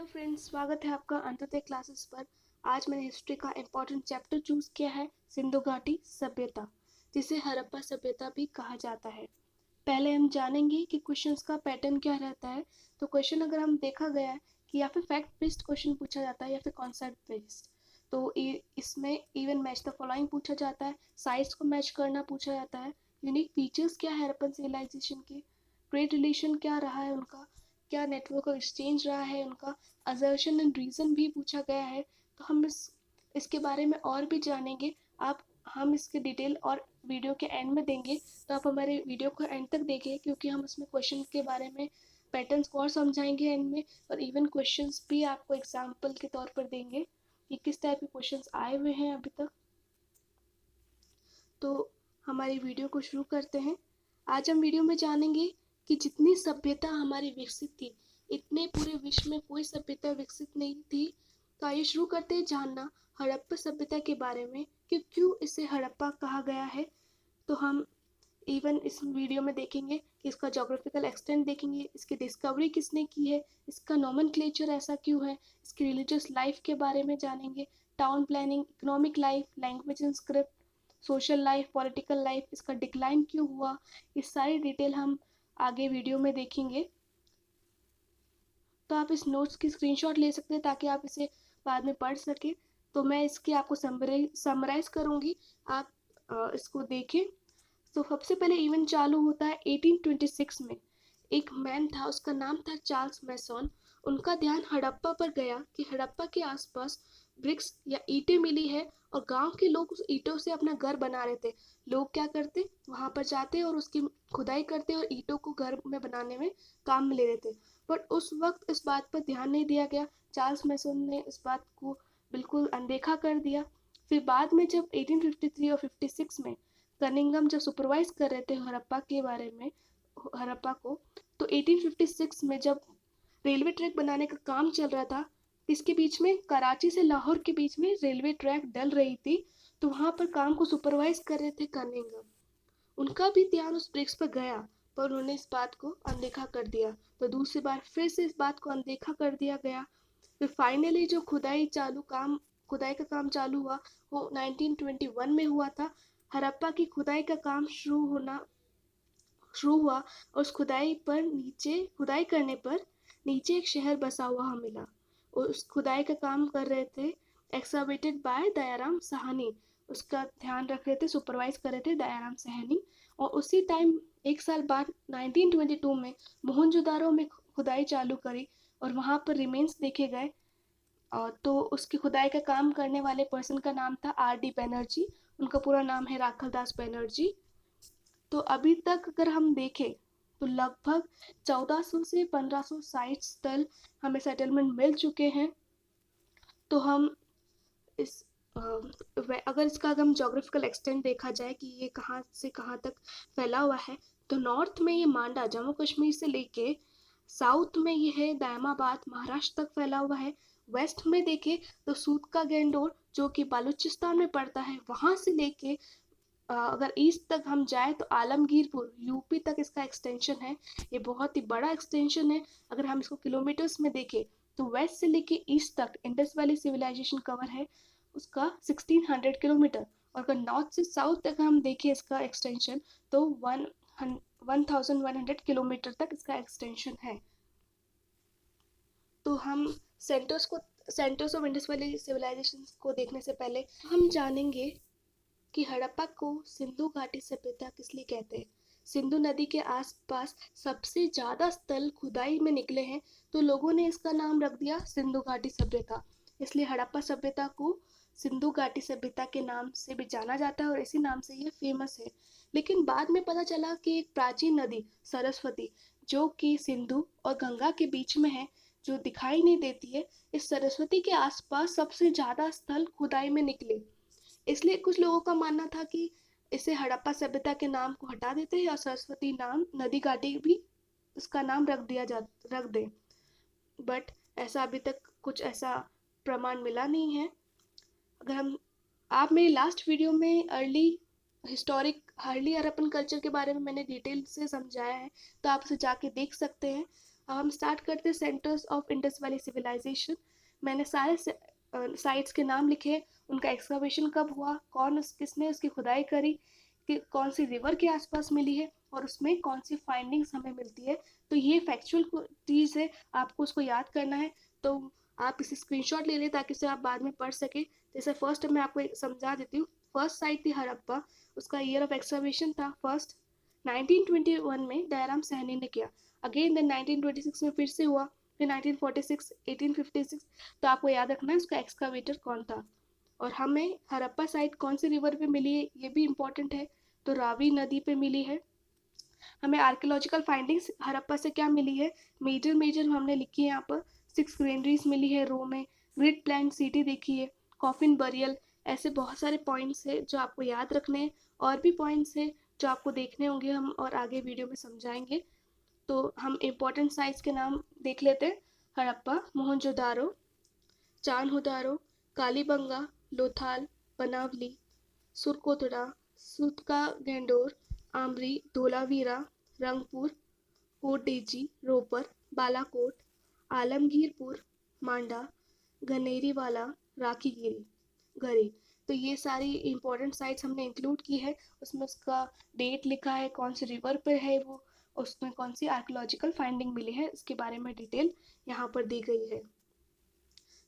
Hello friends, स्वागत है आपका अंत्योदय क्लासेस पर। आज मैंने हिस्ट्री का इम्पोर्टेंट चैप्टर चूज किया है, सिंधु घाटी सभ्यता, जिसे हड़प्पा सभ्यता भी कहा जाता है। पहले हम जानेंगे कि क्वेश्चंस का पैटर्न क्या रहता है। तो क्वेश्चन अगर हम देखा गया है कि या फिर फैक्ट बेस्ड क्वेश्चन पूछा जाता है या फिर कॉन्सेप्ट बेस्ड, तो इसमें इवन मैच द फॉलोइंग पूछा जाता है, साइट्स को मैच करना पूछा जाता है, यूनिक फीचर्स क्या है हड़प्पन सिविलाइजेशन के, ट्रेड रिलेशन क्या रहा है उनका, क्या नेटवर्क ऑफ एक्सचेंज रहा है उनका, असर्शन एंड रीजन भी पूछा गया है। तो हम इसके बारे में और भी जानेंगे। आप हम इसके डिटेल और वीडियो के एंड में देंगे, तो आप हमारे वीडियो को एंड तक देखिए, क्योंकि हम उसमें क्वेश्चन के बारे में पैटर्न्स को और समझाएंगे एंड में, और इवन क्वेश्चंस भी आपको एग्जाम्पल के तौर पर देंगे कि किस टाइप के क्वेश्चंस आए हुए हैं अभी तक। तो हमारी वीडियो को शुरू करते हैं। आज हम वीडियो में जानेंगे कि जितनी सभ्यता हमारी विकसित थी, इतने पूरे विश्व में कोई सभ्यता विकसित नहीं थी। तो आइए शुरू करते हैं जानना हड़प्पा सभ्यता के बारे में कि क्यों इसे हड़प्पा कहा गया है। तो हम इवन इस वीडियो में देखेंगे कि इसका जोग्राफिकल एक्सटेंट देखेंगे, इसकी डिस्कवरी किसने की है, इसका नोमेनक्लेचर ऐसा क्यों है, इसकी रिलीजियस लाइफ के बारे में जानेंगे, town planning, economic life, language and script, social life, political life, इसका डिक्लाइन क्यों हुआ, ये सारी डिटेल हम आगे वीडियो में देखेंगे। तो आप इस नोट्स की स्क्रीनशॉट ले सकते हैं ताकि आप इसे बाद में पढ़ सकें। तो मैं इसकी आपको समराइज करूँगी, आप इसको देखें। तो सबसे पहले इवेंट चालू होता है 1826 में। एक मैन था, उसका नाम था चार्ल्स मैसॉन। उनका ध्यान हड़प्पा पर गया कि हड़प्पा के आसपास ब्रिक्स या ईंटें मिली है और गांव के लोग उस ईंटों से अपना घर बना रहे थे। लोग क्या करते, वहां पर जाते और उसकी खुदाई करते और ईंटों को घर में बनाने में काम में ले लेते। बट उस वक्त इस बात पर ध्यान नहीं दिया गया। चार्ल्स मैसॉन ने इस बात को बिल्कुल अनदेखा कर दिया। फिर बाद में जब 1853 और 56 में कनिंगम जब सुपरवाइज कर रहे थे हड़प्पा के बारे में, हड़प्पा को, तो 1856 में जब रेलवे ट्रैक बनाने का काम चल रहा था, इसके बीच में कराची से लाहौर के बीच में रेलवे ट्रैक डल रही थी। तो वहां पर काम को सुपरवाइज कर रहे थे कनिंगम। उनका भी ध्यान उस ब्रिक्स पर गया, पर उन्होंने इस बात को अनदेखा कर दिया। तो दूसरी बार फिर से इस बात को अनदेखा कर दिया गया। फिर फाइनली जो खुदाई का काम चालू हुआ, वो 1921 में हुआ था। हड़प्पा की खुदाई का काम शुरू हुआ और उस खुदाई करने पर नीचे एक शहर बसा हुआ हमें मिला। और उस खुदाई का काम कर रहे थे एक्सावेटेड बाय दयाराम साहनी। उसका ध्यान रख रहे थे, सुपरवाइज कर रहे थे दयाराम साहनी। और उसी टाइम एक साल बाद 1922 में मोहनजोदारो में खुदाई चालू करी और वहां पर रिमेन्स देखे गए। और तो उसकी खुदाई का काम करने वाले पर्सन का नाम था R.D. बैनर्जी। उनका पूरा नाम है राखल दास बैनर्जी। तो अभी तक अगर हम देखें तो लगभग 1400 से 1500 साइट्स तक हमें सेटलमेंट मिल चुके हैं। तो हम इस अगर अगर हम जोग्राफिकल एक्सटेंट देखा जाए कि ये कहाँ से कहाँ तक फैला हुआ है, तो नॉर्थ में ये मांडा जम्मू कश्मीर से लेके, साउथ में ये है दायमाबाद महाराष्ट्र तक फैला हुआ है। वेस्ट में देखे तो सूत का गेंडोर जो कि बालूचिस्तान में पड़ता है, वहां से लेके अगर ईस्ट तक हम जाए तो आलमगीरपुर यूपी तक इसका एक्सटेंशन है। ये बहुत ही बड़ा एक्सटेंशन है। अगर हम इसको किलोमीटर्स में देखें तो वेस्ट से लेके ईस्ट तक इंडस वैली सिविलाइजेशन कवर है उसका 1600 किलोमीटर। और अगर नॉर्थ से साउथ तक हम देखें इसका एक्सटेंशन, तो 1100 किलोमीटर तक इसका एक्सटेंशन है। तो हम centres of Indus valley civilisation को देखने से पहले हम जानेंगे कि हड़प्पा को सिंधु घाटी सभ्यता किस लिए कहते हैं। सिंधु नदी के आसपास सबसे ज्यादा स्थल खुदाई में निकले हैं, तो लोगों ने इसका नाम रख दिया सिंधु घाटी सभ्यता। इसलिए हड़प्पा सभ्यता को सिंधु घाटी सभ्यता के नाम से भी जाना जाता है और इसी नाम से ये फेमस है। लेकिन बाद में पता चला कि एक प्राचीन नदी सरस्वती, जो कि सिंधु और गंगा के बीच में है, जो दिखाई नहीं देती है, इस सरस्वती के आसपास सबसे ज्यादा स्थल खुदाई में निकले। इसलिए कुछ लोगों का मानना था कि इसे हड़प्पा सभ्यता के नाम को हटा देते हैं और सरस्वती नाम नदी घाटी भी उसका नाम रख दे। बट ऐसा अभी तक कुछ ऐसा प्रमाण मिला नहीं है। अगर हम आप मेरी लास्ट वीडियो में अर्ली हड़प्पन कल्चर के बारे में मैंने डिटेल से समझाया है, तो आप उसे जाके देख सकते हैं। अब हम स्टार्ट करते हैं centres of Indus valley civilisation. मैंने सारे साइट्स के नाम लिखे, उनका एक्सकवेशन कब हुआ, किसने उसकी खुदाई करी, कि कौन सी रिवर के आसपास मिली है और उसमें कौन सी फाइंडिंग्स हमें मिलती है। तो ये फैक्चुअल चीज़ है, आपको उसको याद करना है। तो आप इसे स्क्रीनशॉट ले लें ताकि उसे आप बाद में पढ़ सकें। जैसे फर्स्ट मैं आपको समझा देती हूँ। फर्स्ट साइट थी हड़प्पा, उसका ईयर ऑफ एक्सकवेशन था फर्स्ट 1921 में दयाराम साहनी ने किया। अगेन देन 1926 में फिर से हुआ, फिर 1946, 1856। तो आपको याद रखना है उसका एक्सकावेटर कौन था। और हमें हड़प्पा साइट कौन सी रिवर पे मिली है ये भी इम्पोर्टेंट है, तो रावी नदी पे मिली है। हमें आर्कियोलॉजिकल फाइंडिंग्स हड़प्पा से क्या मिली है, मेजर मेजर हमने लिखी है यहाँ पर। 6 ग्रेनरीज मिली है रो में, ग्रिड प्लान सिटी देखी है, कॉफिन बरियल, ऐसे बहुत सारे पॉइंट्स है जो आपको याद रखने हैं। और भी पॉइंट्स है जो आपको देखने होंगे, हम और आगे वीडियो में समझाएंगे। तो हम इम्पोर्टेंट साइट्स के नाम देख लेते हैं। हड़प्पा, मोहनजोदारो, चान्होदारो, कालीबंगा, लोथाल, बनावली, सुरकोतड़ा, सूतका गेंडोर, आमरी, धोलावीरा, रंगपुर, कोटडेजी, रोपर, बालाकोट, आलमगीरपुर, मांडा, गनेरीवाला, राखीगिरी, गरी। तो ये सारी इंपॉर्टेंट साइट्स हमने इंक्लूड की है। उसमें उसका डेट लिखा है, कौन सी रिवर पर है वो, उसमें कौन सी आर्कियोलॉजिकल फाइंडिंग मिली है, इसके बारे में डिटेल यहाँ पर दी गई है।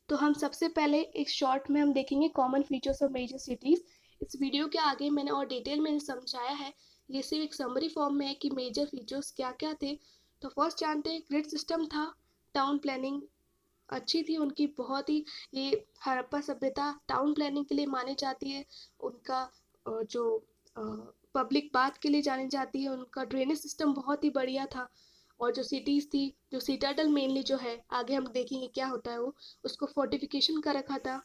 तो हम सबसे पहले एक शॉर्ट में हम देखेंगे common features of major cities. इस वीडियो के आगे मैंने और डिटेल में समझाया है, ये सिर्फ एक समरी फॉर्म में है कि मेजर फीचर्स क्या क्या थे। तो फर्स्ट जानते हैं, ग्रिड सिस्टम था, टाउन प्लानिंग अच्छी थी उनकी बहुत ही। ये हड़प्पा सभ्यता टाउन प्लानिंग के लिए मानी जाती है। उनका जो पब्लिक बात के लिए जानी जाती है, उनका ड्रेनेज सिस्टम बहुत ही बढ़िया था। और जो सिटीज़ थी, जो सिटाडल मेनली जो है, आगे हम देखेंगे क्या होता है वो, उसको फोर्टिफिकेशन का रखा था।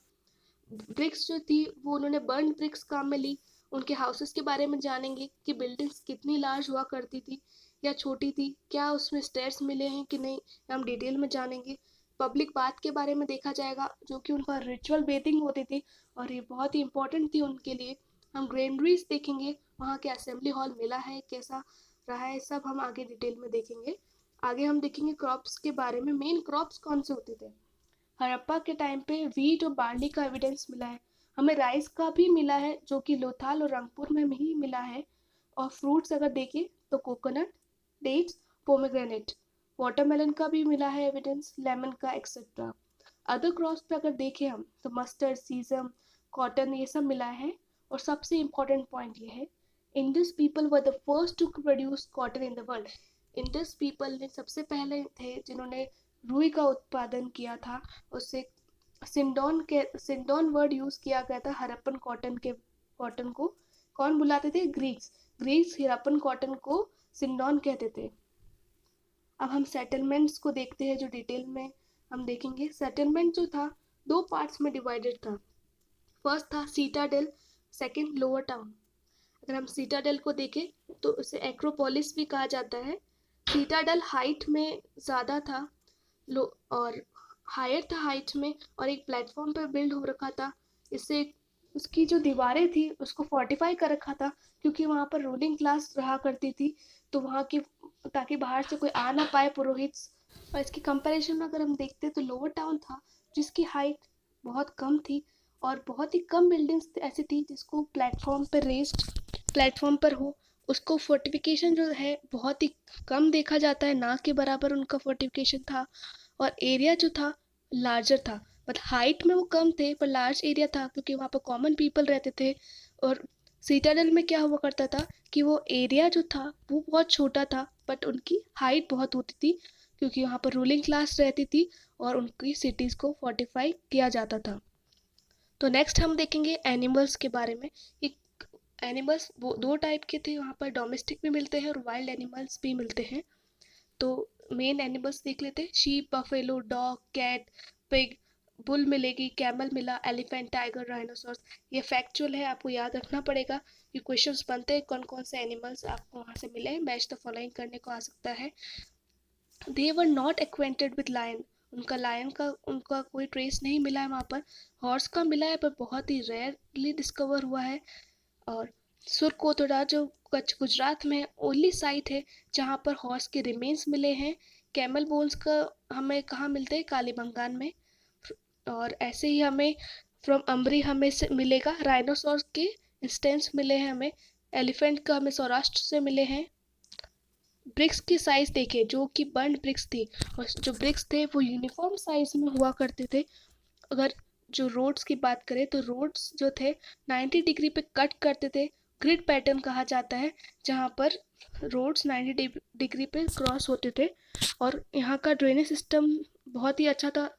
ब्रिक्स जो थी वो उन्होंने बर्न ब्रिक्स काम में ली। उनके हाउसेस के बारे में जानेंगे कि बिल्डिंग्स कितनी लार्ज हुआ करती थी या छोटी थी, क्या उसमें स्टेयर्स मिले हैं कि नहीं, हम डिटेल में जानेंगे। पब्लिक बात के बारे में देखा जाएगा, जो कि उनका रिचुअल बेथिंग होती थी और ये बहुत ही इंपॉर्टेंट थी उनके लिए। हम ग्रेनरीज देखेंगे, वहाँ के असेंबली हॉल मिला है, कैसा रहा है, सब हम आगे डिटेल में देखेंगे। आगे हम देखेंगे क्रॉप्स के बारे में, मेन क्रॉप्स कौन से होते थे। हड़प्पा के टाइम पे वीट और बार्ली का एविडेंस मिला है। हमें राइस का भी मिला है जो कि लोथाल और रंगपुर में ही मिला है। और फ्रूट्स अगर देखें तो कोकोनट, डेट्स, पोमेग्रेनेट, वाटरमेलन का भी मिला है एविडेंस, लेमन का एक्सेट्रा। अदर क्रॉप्स पे अगर देखें हम तो मस्टर्ड, सीजम, कॉटन, ये सब मिला है। और सबसे इम्पोर्टेंट पॉइंट ये है, Indus people were the first to produce cotton in the world. Indus people ने सबसे पहले थे जिन्होंने रुई का उत्पादन किया था। उससे सिंडोन वर्ड यूज किया गया था हड़प्पन कॉटन को कौन बुलाते थे, ग्रीक्स। ग्रीक्स हड़प्पन कॉटन को सिंडोन कहते थे। अब हम सेटलमेंट्स को देखते हैं जो डिटेल में हम देखेंगे। सेटलमेंट जो था दो पार्ट्स में डिवाइडेड था। फर्स्ट था सीटाडेल, सेकंड लोअर टाउन। अगर हम सीटाडेल को देखें तो उसे एक्रोपोलिस भी कहा जाता है। सीटाडेल हाइट में ज़्यादा था, लो और हायर था हाइट में, और एक प्लेटफॉर्म पर बिल्ड हो रखा था। इससे उसकी जो दीवारें थी उसको फोर्टिफाई कर रखा था, क्योंकि वहाँ पर रूलिंग क्लास रहा करती थी, तो वहाँ की, ताकि बाहर से कोई आ ना पाए पुरोहित। और इसकी कंपैरिजन में अगर हम देखते तो लोअर टाउन था जिसकी हाइट बहुत कम थी और बहुत ही कम बिल्डिंग्स ऐसी थी जिसको प्लेटफॉर्म पर रेस्ड प्लेटफॉर्म पर हो। उसको फोर्टिफिकेशन जो है बहुत ही कम देखा जाता है, ना के बराबर उनका फोर्टिफिकेशन था। और एरिया जो था लार्जर था, मतलब हाइट में वो कम थे पर लार्ज एरिया था, क्योंकि वहाँ पर कॉमन पीपल रहते थे। और सीटाडेल में क्या हुआ करता था कि वो एरिया जो था वो बहुत छोटा था, बट उनकी हाइट बहुत होती थी, क्योंकि वहाँ पर रूलिंग क्लास रहती थी और उनकी सिटीज़ को फोर्टिफाई किया जाता था। तो नेक्स्ट हम देखेंगे एनिमल्स के बारे में। एनिमल्स वो दो टाइप के थे, वहाँ पर डोमेस्टिक भी मिलते हैं और वाइल्ड एनिमल्स भी मिलते हैं। तो मेन एनिमल्स देख लेते हैं। Sheep, buffalo, dog, cat, pig, bull मिलेगी, कैमल मिला, एलिफेंट, टाइगर, राइनोसॉर्स। ये फैक्चुअल है, आपको याद रखना पड़ेगा। ये क्वेश्चंस बनते हैं कौन कौन से एनिमल्स आपको वहाँ से मिले, मैच द फॉलोइंग करने को आ सकता है। They were not acquainted with lion, उनका कोई ट्रेस नहीं मिला है वहाँ पर। हॉर्स का मिला है पर बहुत ही रेयरली डिस्कवर हुआ है। और सुरकोतड़ा जो कच्छ गुजरात में ओनली साइट है जहाँ पर हॉर्स के रिमेन्स मिले हैं। कैमल बोन्स का हमें कहाँ मिलते हैं, कालीबंगान में। और ऐसे ही हमें फ्रॉम अम्बरी हमें से मिलेगा राइनोसॉर्स के इंस्टेंस मिले हैं हमें। एलिफेंट का हमें सौराष्ट्र से मिले हैं। ब्रिक्स की साइज देखें जो कि बर्न ब्रिक्स थी, और जो ब्रिक्स थे वो यूनिफॉर्म साइज में हुआ करते थे। अगर जो रोड्स की बात करें तो रोड्स जो थे 90 डिग्री पे कट करते थे, ग्रिड पैटर्न कहा जाता है, जहाँ पर रोड्स 90 डिग्री पे क्रॉस होते थे। और यहाँ का ड्रेनेज सिस्टम बहुत ही अच्छा था,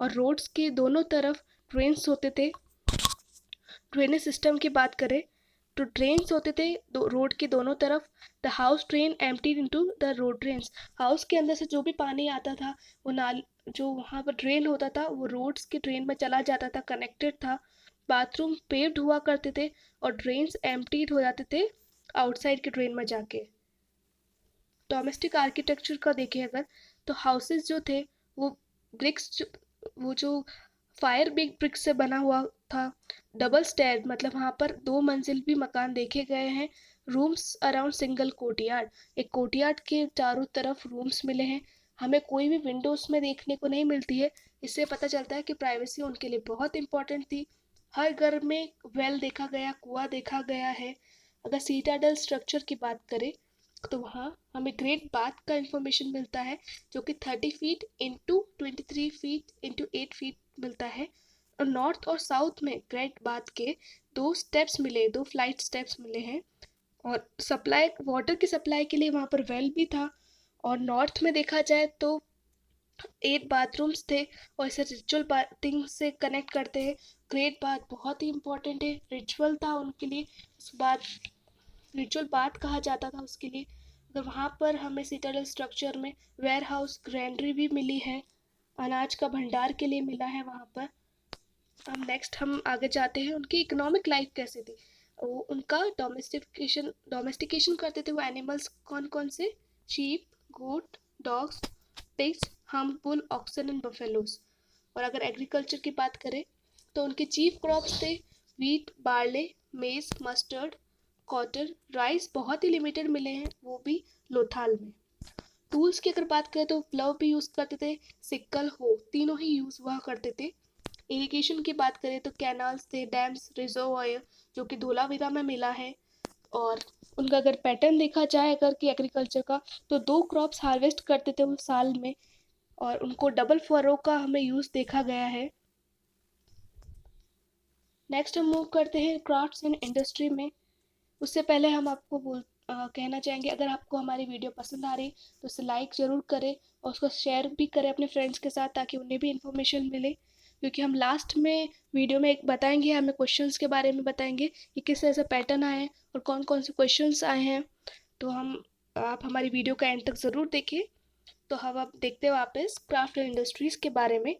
और रोड्स के दोनों तरफ ड्रेन्स होते थे। ड्रेनेज सिस्टम की बात करें तो ड्रेन्स होते थे रोड के दोनों तरफ। The house drain emptied into the road drains, house के अंदर से जो भी पानी आता था वो नाल जो वहाँ पर ड्रेन होता था वो रोड्स के ड्रेन में चला जाता था, कनेक्टेड था। बाथरूम पेव्ड हुआ करते थे और ड्रेन्स एम्प्टीड हो जाते थे आउटसाइड के ड्रेन में जाके। डोमेस्टिक आर्किटेक्चर का देखें अगर, तो हाउसेस जो थे वो ब्रिक्स, वो जो फायर बिग ब्रिक्स से बना हुआ था। डबल स्टेयर मतलब वहाँ पर 2 मंजिल भी मकान देखे गए हैं। रूम्स अराउंड सिंगल कोर्टयार्ड, एक कोर्टयार्ड के चारों तरफ रूम्स मिले हैं। हमें कोई भी विंडोज में देखने को नहीं मिलती है। इससे पता चलता है कि प्राइवेसी उनके लिए बहुत इंपॉर्टेंट थी। हर घर में वेल देखा गया, कुआं देखा गया है। अगर सीटाडल स्ट्रक्चर की बात करें तो वहाँ हमें ग्रेट बाथ का इंफॉर्मेशन मिलता है, जो कि 30 feet into 23 feet into 8 feet मिलता है। और नॉर्थ और साउथ में ग्रेट बाथ के 2 फ्लाइट स्टेप्स मिले हैं। और सप्लाई, वाटर की सप्लाई के लिए वहाँ पर वेल भी था। और नॉर्थ में देखा जाए तो 8 बाथरूम्स थे, और इसे रिचुअल बाथिंग से कनेक्ट करते हैं। ग्रेट बाथ बहुत ही इंपॉर्टेंट है, रिचुअल था उनके लिए। उस बात रिचुअल बाथ कहा जाता था उसके लिए। अगर वहाँ पर हमें सिटाडल स्ट्रक्चर में वेयर हाउस ग्रैंडरी भी मिली है, अनाज का भंडार के लिए मिला है वहाँ पर। अब नेक्स्ट हम आगे जाते हैं, उनकी इकोनॉमिक लाइफ कैसे थी। वो उनका डोमेस्टिकेशन करते थे वो एनिमल्स कौन कौन से, शीप, गोट, डॉग्स, पिग्स, हम, बुल, ऑक्सन एंड बफेलोज। और अगर एग्रीकल्चर की बात करें तो उनके चीफ क्रॉप्स थे वीट, बार्ले, मेज, मस्टर्ड, कॉटन। राइस बहुत ही लिमिटेड मिले हैं, वो भी लोथाल में। टूल्स की अगर बात करें तो प्लव भी यूज़ करते थे, सिक्कल, हो, तीनों ही यूज़ हुआ करते थे। इरिगेशन की बात करें तो कैनाल्स थे, डैम्स, रिजर्वायर, जो कि धोलावीरा में मिला है। और उनका अगर पैटर्न देखा जाए अगर कि एग्रीकल्चर का, तो 2 क्रॉप्स हार्वेस्ट करते थे वो साल में, और उनको डबल फरो का हमें यूज़ देखा गया है। नेक्स्ट हम मूव करते हैं क्राफ्ट्स एंड इंडस्ट्री में। उससे पहले हम आपको कहना चाहेंगे, अगर आपको हमारी वीडियो पसंद आ रही तो उसे लाइक ज़रूर करें और उसको शेयर भी करें अपने फ्रेंड्स के साथ, ताकि उन्हें भी इन्फॉर्मेशन मिले। क्योंकि हम लास्ट में वीडियो में एक बताएंगे, हमें क्वेश्चंस के बारे में बताएंगे कि किस तरह से पैटर्न आए हैं और कौन कौन से क्वेश्चंस आए हैं। तो आप हमारी वीडियो का एंड तक ज़रूर देखें। तो हम अब देखते हैं वापस क्राफ्ट एंड इंडस्ट्रीज़ के बारे में।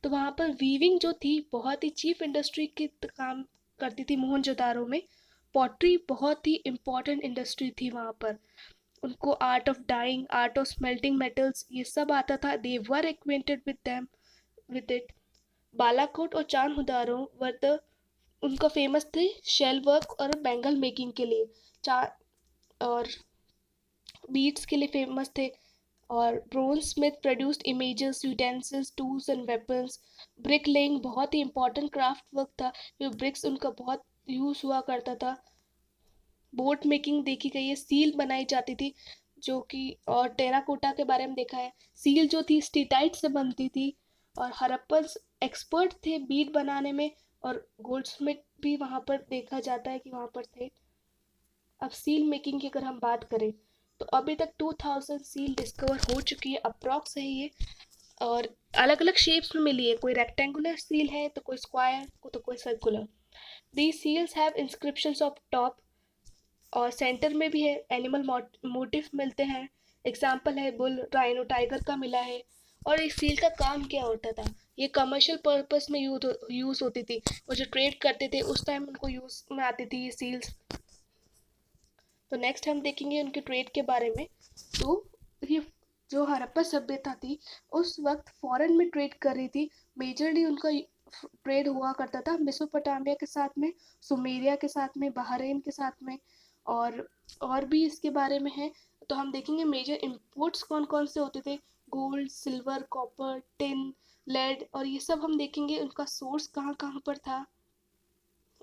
तो वहाँ पर वीविंग जो थी बहुत ही चीफ इंडस्ट्री की काम करती थी मोहनजोदारो में। पॉटरी बहुत ही इम्पॉर्टेंट इंडस्ट्री थी वहाँ पर। उनको art of dyeing, art of smelting metals, ये सब आता था। They were acquainted with them, with it. Balakot और चांदहुदारो वर द, उनका फेमस थे शेल वर्क और बैंगल मेकिंग के लिए। और बीड्स के लिए फेमस थे। और bronze smith produced images, utensils, tools and weapons. Brick laying बहुत ही इंपॉर्टेंट क्राफ्ट वर्क था, जो ब्रिक्स उनका बहुत यूज़ हुआ करता था। बोट मेकिंग देखी गई है, सील बनाई जाती थी जो कि, और टेराकोटा के बारे में देखा है, सील जो थी स्टीटाइट से बनती थी। और हड़प्पन एक्सपर्ट थे बीड बनाने में, और गोल्डस्मिथ भी वहाँ पर देखा जाता है कि वहाँ पर थे। अब सील मेकिंग की अगर हम बात करें तो अभी तक 2000 सील डिस्कवर हो चुकी है, अप्रॉक्स है ये। और अलग अलग शेप्स में मिली है, कोई रेक्टेंगुलर सील है तो कोई स्क्वायर, तो कोई circular. The seals have inscriptions of top, और सेंटर में भी है एनिमल मोटिव मिलते हैं। एग्जाम्पल है बुल, राइनो, टाइगर का मिला है। और इस सील का काम क्या होता था, ये कमर्शियल पर्पस में यूज़ होती थी। वो जो ट्रेड करते थे उस टाइम उनको यूज़ में आती थी ये सील्स। तो नेक्स्ट हम देखेंगे उनके ट्रेड के बारे में। तो ये जो हड़प्पा सभ्यता थी उस वक्त फॉरेन में ट्रेड कर रही थी। मेजरली उनका ट्रेड हुआ करता था मेसोपोटामिया के साथ में, सुमेरिया के साथ में, बहरीन के साथ में। और भी इसके बारे में है। तो हम देखेंगे मेजर इंपोर्ट्स कौन कौन से होते थे। Gold, silver, copper, tin, lead, और ये सब हम देखेंगे उनका सोर्स कहाँ कहाँ पर था,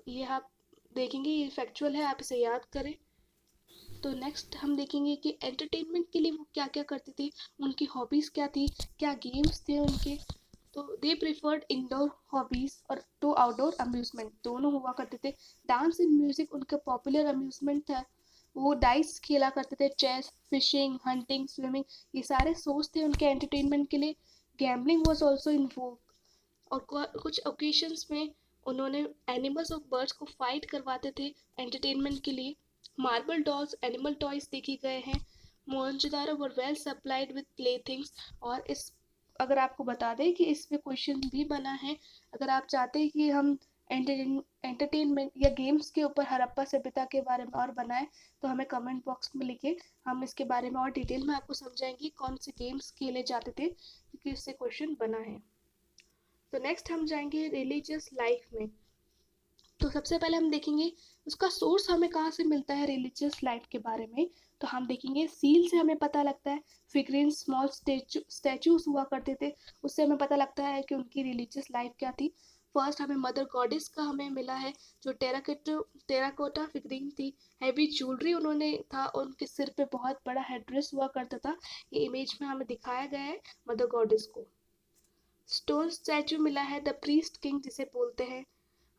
ये आप देखेंगे, ये फैक्चुअल है, आप इसे याद करें। तो नेक्स्ट हम देखेंगे कि एंटरटेनमेंट के लिए वो क्या क्या करते थे, उनकी हॉबीज़ क्या थी, क्या गेम्स थे उनके। तो दे प्रेफर्ड इंडोर हॉबीज़ और टू आउटडोर अम्यूजमेंट, दोनों हुआ करते थे। डांस एंड म्यूजिक उनका पॉपुलर अम्यूजमेंट था। वो डाइस खेला करते थे, चेस, फिशिंग, हंटिंग, स्विमिंग, ये सारे सोर्स थे उनके एंटरटेनमेंट के लिए। गैम्बलिंग वॉज ऑल्सो इन वोग, और कुछ ओकेशंस में उन्होंने एनिमल्स और बर्ड्स को फाइट करवाते थे एंटरटेनमेंट के लिए। मार्बल डॉल्स, एनिमल टॉयज देखे गए हैं। Mohenjodaro were well supplied with play things. और इस, अगर आपको बता दें कि इस पे क्वेश्चन भी बना है, अगर आप चाहते हैं कि हम एंटरटेनमेंट या गेम्स के ऊपर हड़प्पा सभ्यता के बारे में और बनाए, तो हमें कमेंट बॉक्स में लिखे, हम इसके बारे में और डिटेल में आपको समझाएंगे कौन से गेम्स खेले जाते थे, क्योंकि इससे क्वेश्चन बना है। तो नेक्स्ट हम जाएंगे रिलीजियस लाइफ में। तो सबसे पहले हम देखेंगे उसका सोर्स हमें कहाँ से मिलता है रिलीजियस लाइफ के बारे में। तो हम देखेंगे सील से हमें पता लगता है, फिगरीन स्मॉल स्टैचूज हुआ करते थे, उससे हमें पता लगता है कि उनकी रिलीजियस लाइफ क्या थी। फर्स्ट हमें मदर गॉडेस का हमें मिला है, जो टेराकोटा फिगरीन थी। हैवी ज्वेलरी उन्होंने था, और उनके सिर पे बहुत बड़ा हेड्रेस हुआ करता था। ये इमेज में हमें दिखाया गया है मदर गॉडेस को। स्टोन स्टैचू मिला है, द प्रीस्ट किंग जिसे बोलते हैं।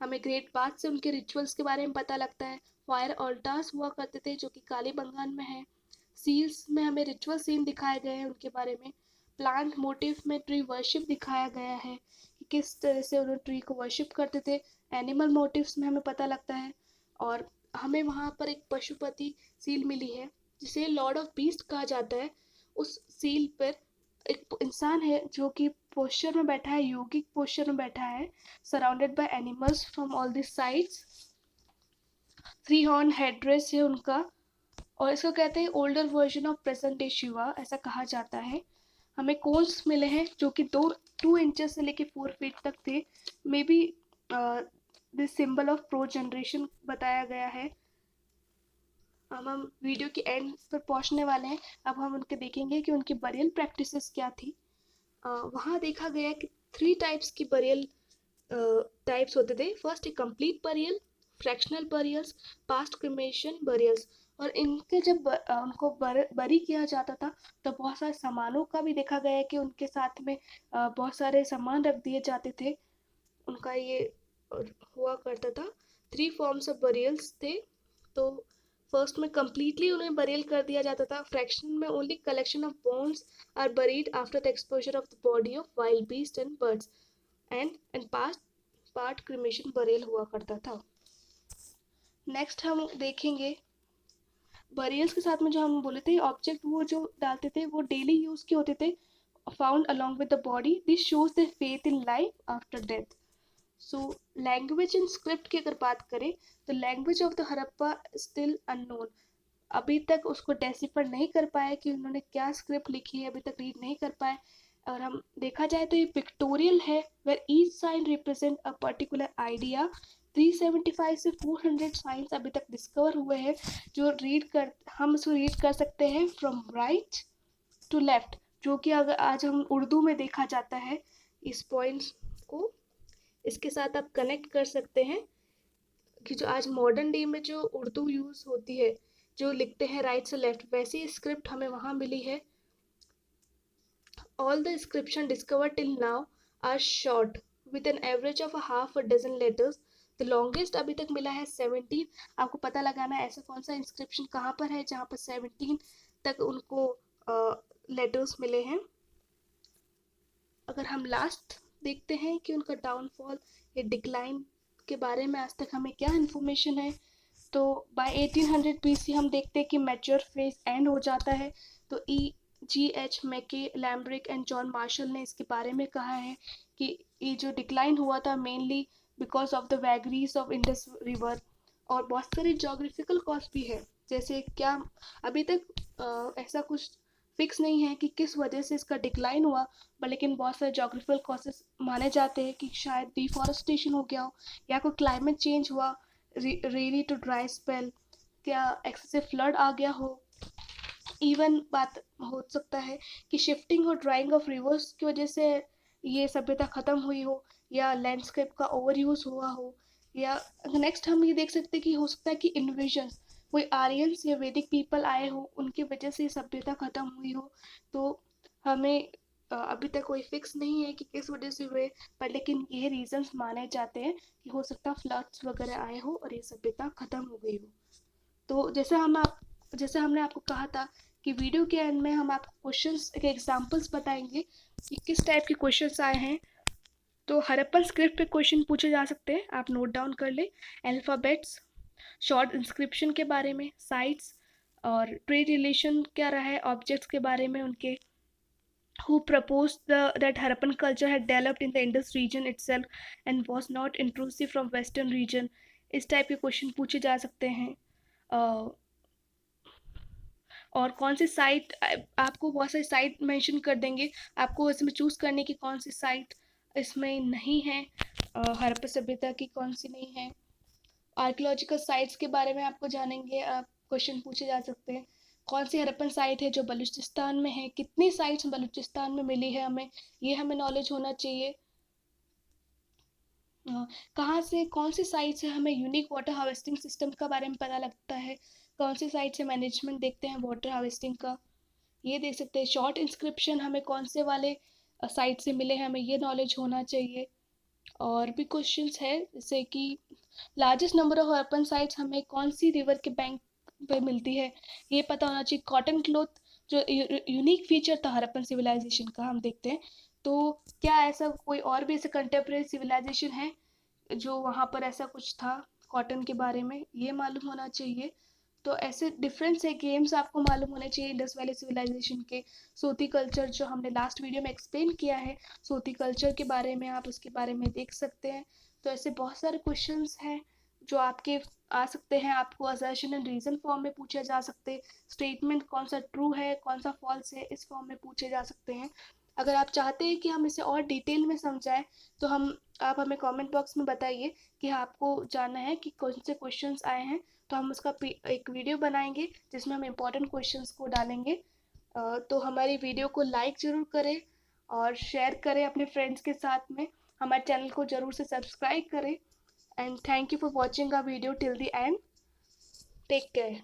हमें ग्रेट बाथ से उनके रिचुअल्स के बारे में पता लगता है। फायर ऑल्टार्स हुआ करते थे, जो कि कालीबंगान में है। सील्स में हमें रिचुअल सीन दिखाए गए हैं उनके बारे में। प्लांट मोटिव में ट्री वर्शिप दिखाया गया है कि किस तरह से उन्होंने ट्री को वर्शिप करते थे। एनिमल मोटिव्स में हमें पता लगता है। और हमें वहाँ पर एक पशुपति सील मिली है, जिसे लॉर्ड ऑफ बीस्ट कहा जाता है। उस सील पर एक इंसान है जो कि पोस्चर में बैठा है, योगिक पोस्चर में बैठा है, surrounded by animals from all the sides. Three horn headrest है उनका, और इसको कहते हैं older version of present day Shiva, ऐसा कहा जाता है। हमें कोन्स मिले हैं जो कि 2 इंचेस से लेके 4 फीट तक थे। May be this symbol of pro generation बताया गया है। अब हम वीडियो के एंड पर पहुंचने वाले हैं। अब हम उनके देखेंगे कि उनकी बरियल प्रैक्टिसेस क्या थी। वहाँ देखा गया कि 3 टाइप्स की बरियल टाइप्स होते थे। First, complete burial, fractional burials, past cremation burials. और इनके जब उनको बरी किया जाता था, तो बहुत सारे सामानों का भी देखा गया है कि उनके साथ में बहुत सारे सामान रख दिए जाते थे। उनका ये हुआ करता था। 3 फॉर्म्स ऑफ बरियल्स थे। तो फर्स्ट में कंप्लीटली उन्हें बरियल कर दिया जाता था। फ्रैक्शन में only collection of bones are buried after the exposure of the body of wild beast and birds. And part cremation burial हुआ करता था। नेक्स्ट हम देखेंगे बरियल्स के साथ में जो हम बोले थे ऑब्जेक्ट वो जो डालते थे वो डेली यूज के होते थे, found along with the body. This shows the faith in life after death. So language and script की अगर बात करें, तो language of the Harappa still unknown. अभी तक उसको डेसिफर नहीं कर पाए कि उन्होंने क्या स्क्रिप्ट लिखी है, अभी तक रीड नहीं कर पाए। और हम देखा जाए तो ये पिक्टोरियल है, where each sign represent a particular idea. 375 से 400 साइंस अभी तक डिस्कवर हुए हैं, जो हम उसको रीड कर सकते हैं फ्रॉम राइट टू लेफ्ट, जो कि अगर आज हम उर्दू में देखा जाता है। इस पॉइंट्स को इसके साथ आप कनेक्ट कर सकते हैं कि जो आज मॉडर्न डे में जो उर्दू यूज होती है, जो लिखते हैं राइट से लेफ्ट, वैसी स्क्रिप्ट हमें वहाँ मिली है। All the inscription discovered till now are short, with an average of a half a dozen letters. The longest अभी तक मिला है 17। आपको पता लगाना है ऐसा कौन सा इंस्क्रिप्शन कहाँ पर है जहाँ पर 17 तक उनको लेटर्स मिले हैं। अगर हम लास्ट देखते हैं कि उनका डाउनफॉल या डिक्लाइन के बारे में आज तक हमें क्या इन्फॉर्मेशन है, तो बाय 1800 BC हम देखते हैं कि मैच्योर फेज एंड हो जाता है। तो G.H. मैके, लैम्ब्रिक एंड जॉन मार्शल ने इसके बारे में कहा है कि ये जो डिक्लाइन हुआ था mainly because of the vagaries of Indus river. और बहुत सारे जोग्राफिकल कॉज भी है, जैसे क्या अभी तक ऐसा कुछ फिक्स नहीं है कि किस वजह से इसका डिक्लाइन हुआ, लेकिन बहुत सारे जोग्राफिकल कॉजेस माने जाते हैं कि शायद डिफॉरेस्टेशन हो गया हो, या कोई क्लाइमेट चेंज हुआ, रेनी टू ड्राई स्पेल, क्या एक्सेसिव फ्लड आ गया हो, इवन बात हो सकता है कि शिफ्टिंग और ड्राइंग ऑफ रिवर्स की वजह से ये सभ्यता खत्म हुई हो, या लैंडस्केप का ओवर यूज हुआ हो, या नेक्स्ट हम ये देख सकते हैं कि हो सकता है कि इन्वेजन, कोई आर्यंस या वैदिक पीपल आए हो, उनकी वजह से ये सभ्यता खत्म हुई हो। तो हमें अभी तक कोई फिक्स नहीं है कि किस वजह से हुए, पर लेकिन ये रीजंस माने जाते हैं कि हो सकता है फ्लड्स वगैरह आए हो और ये सभ्यता खत्म हो गई हो। तो जैसे हमने आपको कहा था कि वीडियो के एंड में हम आपको क्वेश्चंस के एग्जांपल्स बताएंगे कि किस टाइप के क्वेश्चंस आए हैं। तो हड़प्पन स्क्रिप्ट पे क्वेश्चन पूछे जा सकते हैं, आप नोट डाउन कर ले। अल्फ़ाबेट्स, शॉर्ट इंस्क्रिप्शन के बारे में, साइट्स और ट्रेड रिलेशन क्या रहा है ऑब्जेक्ट्स के बारे में उनके, who proposed that Harappan culture had developed in the Indus region itself and was not intrusive from western region। इस टाइप के क्वेश्चन पूछे जा सकते हैं। और कौन सी साइट, आपको बहुत सारी साइट मेंशन कर देंगे, आपको इसमें चूज़ करने की कौन सी साइट इसमें नहीं है, हड़प्पा सभ्यता की कौन सी नहीं है। आर्कियोलॉजिकल साइट्स के बारे में आपको जानेंगे, क्वेश्चन पूछे जा सकते हैं। कौन सी हड़प्पन साइट है जो बलूचिस्तान में है, कितनी साइट्स बलूचिस्तान में मिली है हमें, ये हमें नॉलेज होना चाहिए। कहाँ से कौन सी साइट से हमें यूनिक वाटर हार्वेस्टिंग सिस्टम का बारे में पता लगता है, कौन सी साइट से मैनेजमेंट देखते हैं वाटर हार्वेस्टिंग का, ये देख सकते हैं। शॉर्ट इंस्क्रिप्शन हमें कौन से वाले साइट से मिले हैं, हमें ये नॉलेज होना चाहिए। और भी क्वेश्चंस है जैसे कि largest number of Harappan sites हमें कौन सी रिवर के बैंक पे मिलती है, ये पता होना चाहिए। कॉटन क्लॉथ जो यूनिक फीचर था हड़प्पन सिविलाइजेशन का, हम देखते हैं। तो क्या ऐसा कोई और भी ऐसे कंटेम्प्रेरी सिविलाइजेशन है जो वहाँ पर ऐसा कुछ था कॉटन के बारे में, ये मालूम होना चाहिए। तो ऐसे डिफरेंस है गेम्स आपको मालूम होने चाहिए इंडस वैली सिविलाइजेशन के। सोती कल्चर जो हमने लास्ट वीडियो में एक्सप्लेन किया है, सोती कल्चर के बारे में आप उसके बारे में देख सकते हैं। तो ऐसे बहुत सारे क्वेश्चंस हैं जो आपके आ सकते हैं, आपको असर्शन एंड रीजन फॉर्म में पूछे जा सकते हैं। स्टेटमेंट कौन सा ट्रू है कौन सा फॉल्स है इस फॉर्म में पूछे जा सकते हैं। अगर आप चाहते हैं कि हम इसे और डिटेल में समझाएं तो आप हमें कमेंट बॉक्स में बताइए कि आपको जानना है कि कौन से क्वेश्चंस आए हैं, तो हम उसका एक वीडियो बनाएंगे जिसमें हम इम्पोर्टेंट क्वेश्चंस को डालेंगे। तो हमारी वीडियो को लाइक ज़रूर करें और शेयर करें अपने फ्रेंड्स के साथ में। हमारे चैनल को ज़रूर से सब्सक्राइब करें। And thank you for watching our video till the end. Take care.